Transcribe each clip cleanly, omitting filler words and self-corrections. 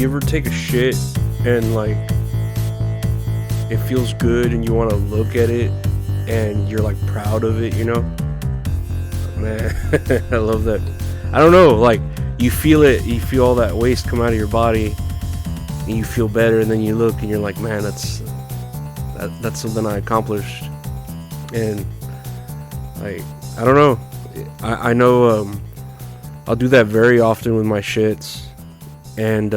ever take a shit and like it feels good and you want to look at it and you're like proud of it, you know? Man, I love that. I don't know, like you feel it, you feel all that waste come out of your body and you feel better, and then you look and you're like, man, that's something I accomplished. And like, I don't know. I know I'll do that very often with my shits. And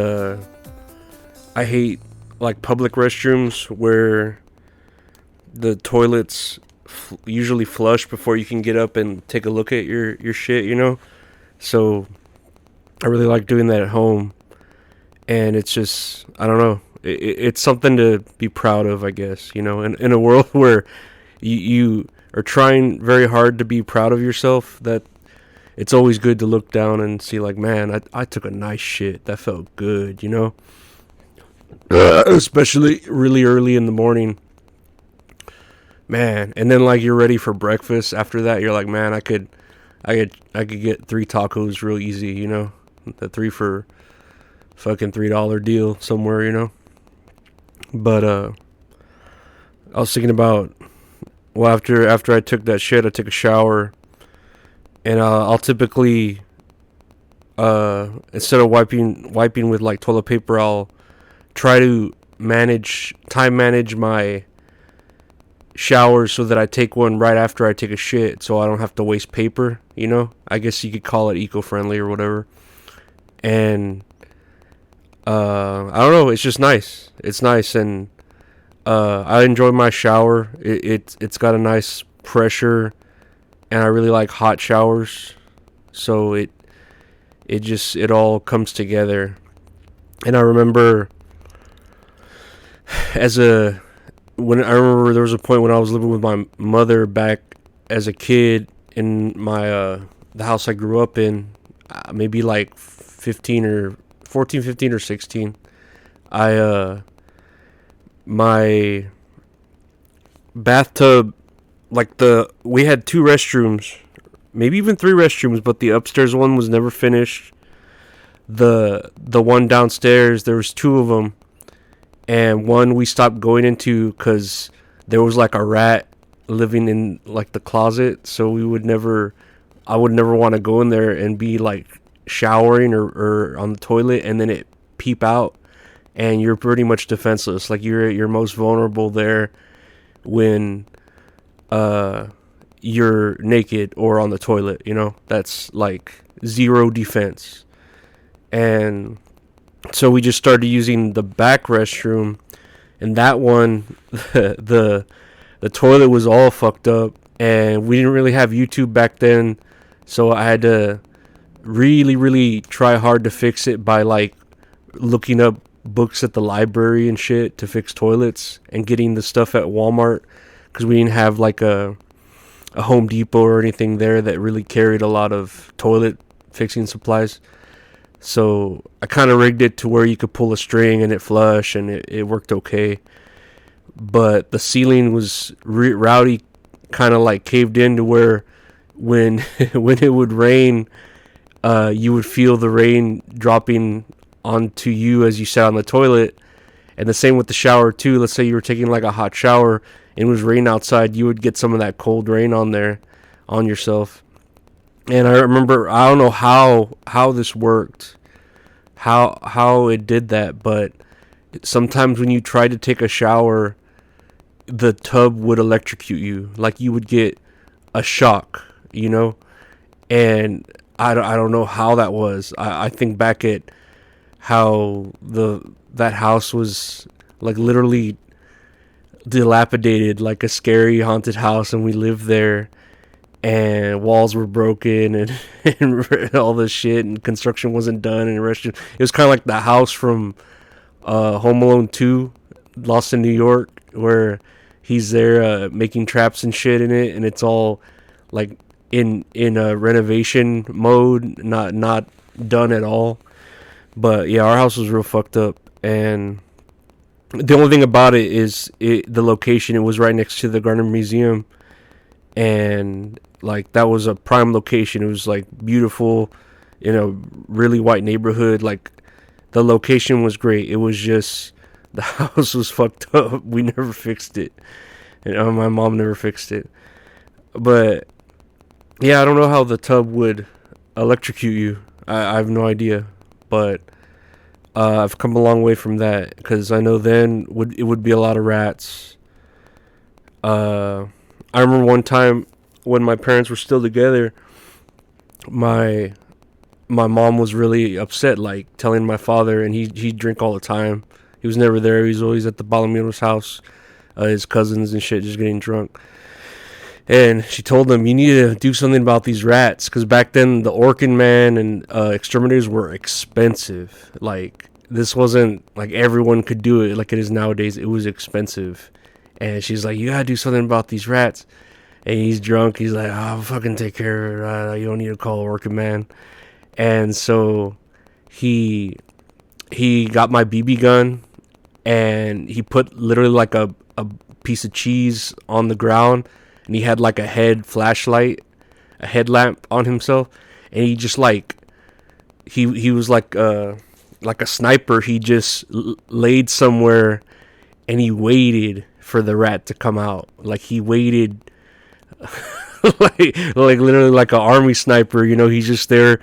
I hate like public restrooms where the toilets usually flush before you can get up and take a look at your shit, you know? So I really like doing that at home. And it's just, I don't know, it's something to be proud of, I guess, you know? In a world where you are trying very hard to be proud of yourself, that it's always good to look down and see like, man, I took a nice shit. That felt good, you know? Especially really early in the morning. Man, and then like you're ready for breakfast after that. You're like, man, I could get 3 tacos real easy, you know? The 3 for fucking $3 deal somewhere, you know? But I was thinking about, well, after I took that shit, I took a shower, and I'll typically instead of wiping with like toilet paper, I'll try to time manage my showers so that I take one right after I take a shit, so I don't have to waste paper, you know? I guess you could call it eco-friendly or whatever. And I don't know, it's just nice. It's nice, and I enjoy my shower. It's got a nice pressure, and I really like hot showers. So it all comes together. And I remember when I remember there was a point when I was living with my mother back as a kid in my the house I grew up in, maybe like 15 or 16. My bathtub, like we had 2 restrooms, maybe even 3 restrooms, but the upstairs one was never finished. The one downstairs, there was 2 of them, and one we stopped going into because there was like a rat living in like the closet, so I would never want to go in there and be like showering or on the toilet and then it peep out, and you're pretty much defenseless. Like you're most vulnerable there when you're naked or on the toilet, you know? That's like zero defense. And so we just started using the back restroom, and that one the toilet was all fucked up, and we didn't really have YouTube back then, so I had to really, really try hard to fix it by like looking up books at the library and shit to fix toilets, and getting the stuff at Walmart, because we didn't have like a Home Depot or anything there that really carried a lot of toilet fixing supplies. So I kind of rigged it to where you could pull a string and it flush, and it worked okay. But the ceiling was rowdy, kind of like caved in to where when when it would rain, you would feel the rain dropping onto you as you sat on the toilet. And the same with the shower too. Let's say you were taking like a hot shower and it was rain outside, you would get some of that cold rain on yourself. And I remember, I don't know how this worked, how it did that, but sometimes when you tried to take a shower, the tub would electrocute you. Like you would get a shock, you know? And I don't know how that was. I think back at how that house was like literally dilapidated, like a scary haunted house, and we lived there, and walls were broken, and all this shit, and construction wasn't done, and it was kind of like the house from Home Alone 2, Lost in New York, where he's there making traps and shit in it, and it's all like in a renovation mode, not done at all. But yeah, our house was real fucked up, and the only thing about it is the location. It was right next to the Gardner Museum, and like that was a prime location. It was like beautiful in a really white neighborhood, like The location was great. It was just the house was fucked up. We never fixed it, and my mom never fixed it. But yeah, I don't know how the tub would electrocute you. I have no idea, but I've come a long way from that because I know then it would be a lot of rats. Uh, I remember one time when my parents were still together, my my mom was really upset, like telling my father, and he drink all the time. He was never there. He was always at the Balamiro's house, his cousins and shit, just getting drunk. And she told him, "You need to do something about these rats," because back then the Orkin Man and exterminators were expensive. Like this wasn't like everyone could do it like it is nowadays. It was expensive, and she's like, "You gotta do something about these rats." And he's drunk. He's like, "I'll fucking take care of it. You don't need to call Orkin Man." And so he he got my BB gun and he put literally like a piece of cheese on the ground, and he had like a a headlamp on himself, and he just like he was like a sniper. He just laid somewhere and he waited for the rat to come out. Like he waited like literally like an army sniper, you know. He's just there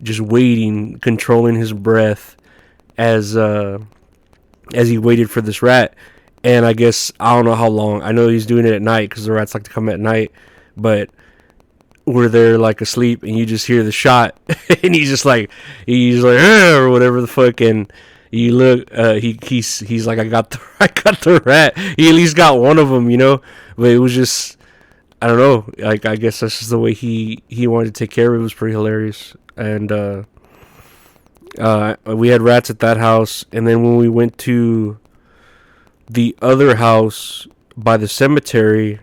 just waiting, controlling his breath as he waited for this rat. And I guess I don't know how long. I know he's doing it at night because the rats like to come at night. But we're there like asleep, and you just hear the shot, and he's like or whatever the fuck, and you look, he's like, I got the rat. He at least got one of them, you know. But it was just, I don't know. Like I guess that's just the way he wanted to take care of it. It was pretty hilarious. And we had rats at that house, and then when we went to the other house by the cemetery,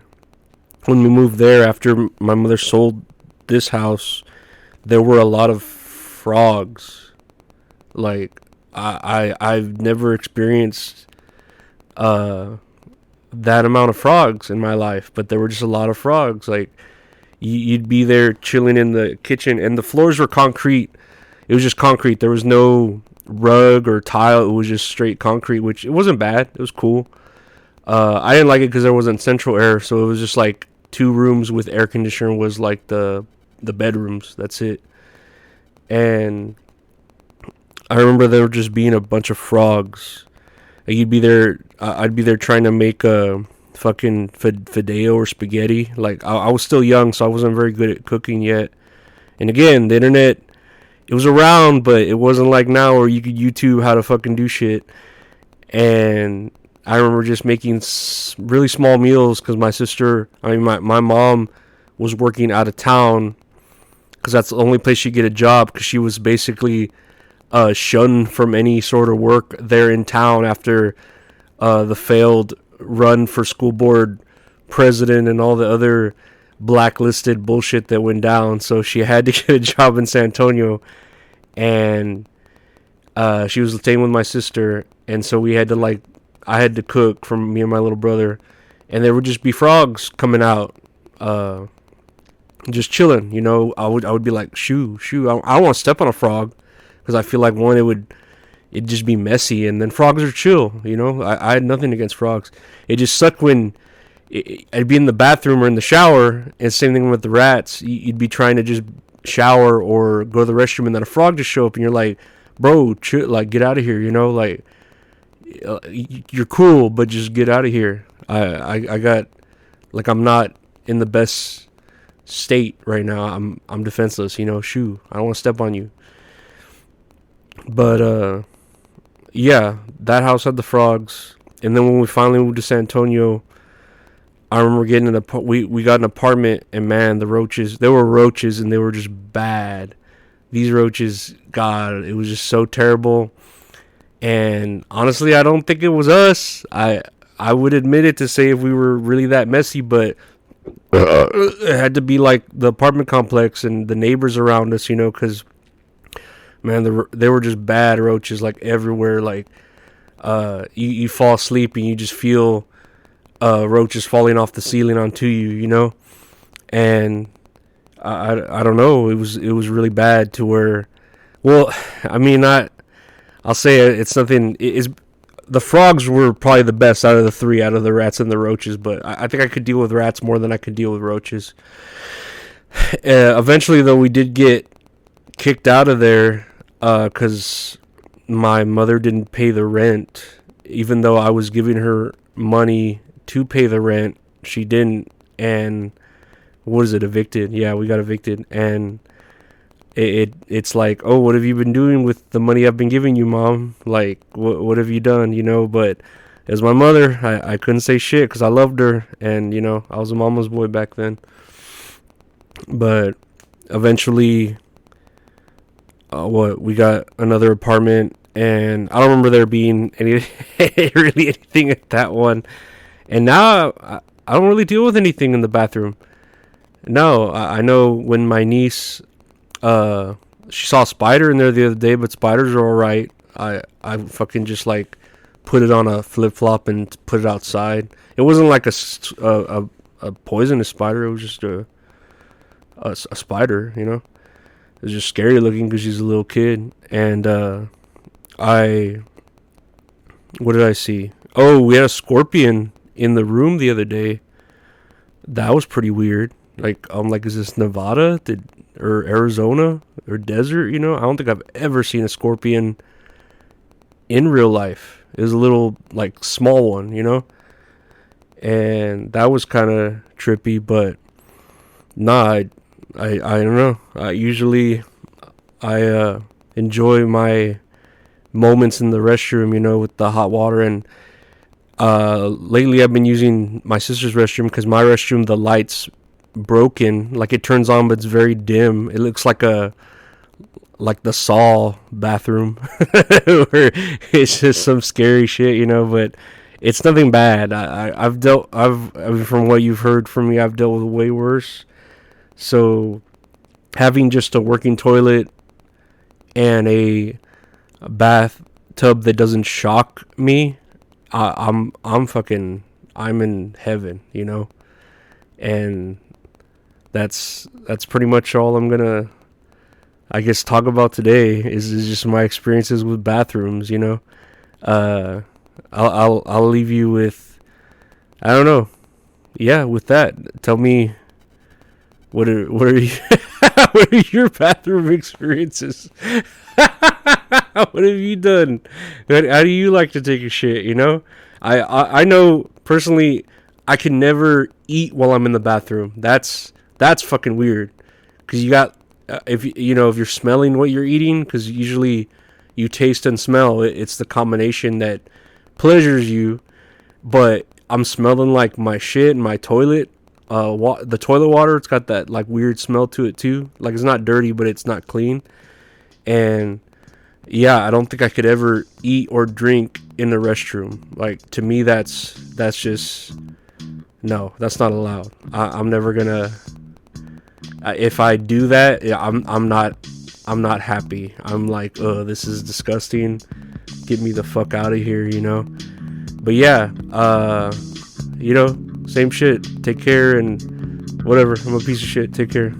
when we moved there after my mother sold this house, there were a lot of frogs. Like I've never experienced that amount of frogs in my life, but there were just a lot of frogs. Like you'd be there chilling in the kitchen, and the floors were concrete. It was just concrete. There was no rug or tile. It was just straight concrete, which it wasn't bad. It was cool. I didn't like it because there wasn't central air, so it was just like 2 rooms with air conditioner was like the bedrooms. That's it. And I remember there just being a bunch of frogs. You'd be there. I'd be there trying to make a fucking fideo or spaghetti. Like I was still young, so I wasn't very good at cooking yet. And again, the internet, it was around, but it wasn't like now where you could YouTube how to fucking do shit. And I remember just making really small meals because my mom was working out of town because that's the only place she'd get a job, because she was basically shunned from any sort of work there in town after the failed run for school board president and all the other blacklisted bullshit that went down. So she had to get a job in San Antonio, and she was staying with my sister, and so I had to cook for me and my little brother, and there would just be frogs coming out, just chilling, you know. I would be like, shoo, I don't want to step on a frog, because I feel like it'd just be messy, and then frogs are chill, you know. I had nothing against frogs. It just sucked when I'd be in the bathroom or in the shower, and same thing with the rats. You'd be trying to just shower or go to the restroom, and then a frog just show up, and you're like, bro, chill, like, get out of here, you know, like, you're cool, but just get out of here. I got, like, I'm not in the best state right now. I'm defenseless, you know. Shoo, I don't want to step on you. But yeah, that house had the frogs. And then when we finally moved to San Antonio, I remember getting we got an apartment, and man, there were roaches, and they were just bad. These roaches, God, it was just so terrible. And honestly, I don't think it was us. I would admit it to say if we were really that messy, but it had to be like the apartment complex and the neighbors around us, you know, because man, they were just bad roaches, like everywhere. Like you fall asleep and you just feel roaches falling off the ceiling onto you, you know. And I don't know, it was really bad to where, well, I mean, I'm I'll say it's nothing. It's the frogs were probably the best out of the three, out of the rats and the roaches. But I think I could deal with rats more than I could deal with roaches. Eventually, though, we did get kicked out of there because my mother didn't pay the rent, even though I was giving her money to pay the rent. She didn't, and what is it? Evicted? Yeah, we got evicted, and it's like, oh, what have you been doing with the money I've been giving you, Mom? Like, what have you done? But as my mother, I couldn't say shit because I loved her, and I was a mama's boy back then. But eventually, we got another apartment, and I don't remember there being really anything at that one. And now I don't really deal with anything in the bathroom. No, I know when my niece, she saw a spider in there the other day, but spiders are alright. I fucking just like put it on a flip flop and put it outside. It wasn't like a poisonous spider. It was just a spider. It was just scary looking because she's a little kid. And what did I see? Oh, we had a scorpion in the room the other day. That was pretty weird. Like, I'm like, is this Nevada or Arizona or desert? I don't think I've ever seen a scorpion in real life. It was a little, like, small one, and that was kind of trippy. But nah, I don't know. I enjoy my moments in the restroom, with the hot water. And lately I've been using my sister's restroom because my restroom, the lights broken. Like, it turns on, but it's very dim. It looks like the Saw bathroom where it's just some scary shit, but it's nothing bad. I've from what you've heard from me, I've dealt with way worse. So having just a working toilet and a bathtub that doesn't shock me, I'm in heaven, and that's pretty much all I'm gonna, I guess, talk about today is just my experiences with bathrooms. I'll leave you with, I don't know, yeah, with that. Tell me, what are what are your bathroom experiences? What have you done? How do you like to take a shit? I know personally, I can never eat while I'm in the bathroom. That's fucking weird. Because you got, if you're smelling what you're eating, because usually you taste and smell. It's the combination that pleasures you. But I'm smelling like my shit in my toilet. The toilet water, it's got that like weird smell to it too. Like, it's not dirty, but it's not clean. And yeah, I don't think I could ever eat or drink in the restroom. Like, to me, that's just, no, that's not allowed. I'm never gonna. If I do that, I'm not happy. I'm like, this is disgusting. Get me the fuck out of here, But yeah, same shit. Take care and whatever. I'm a piece of shit. Take care.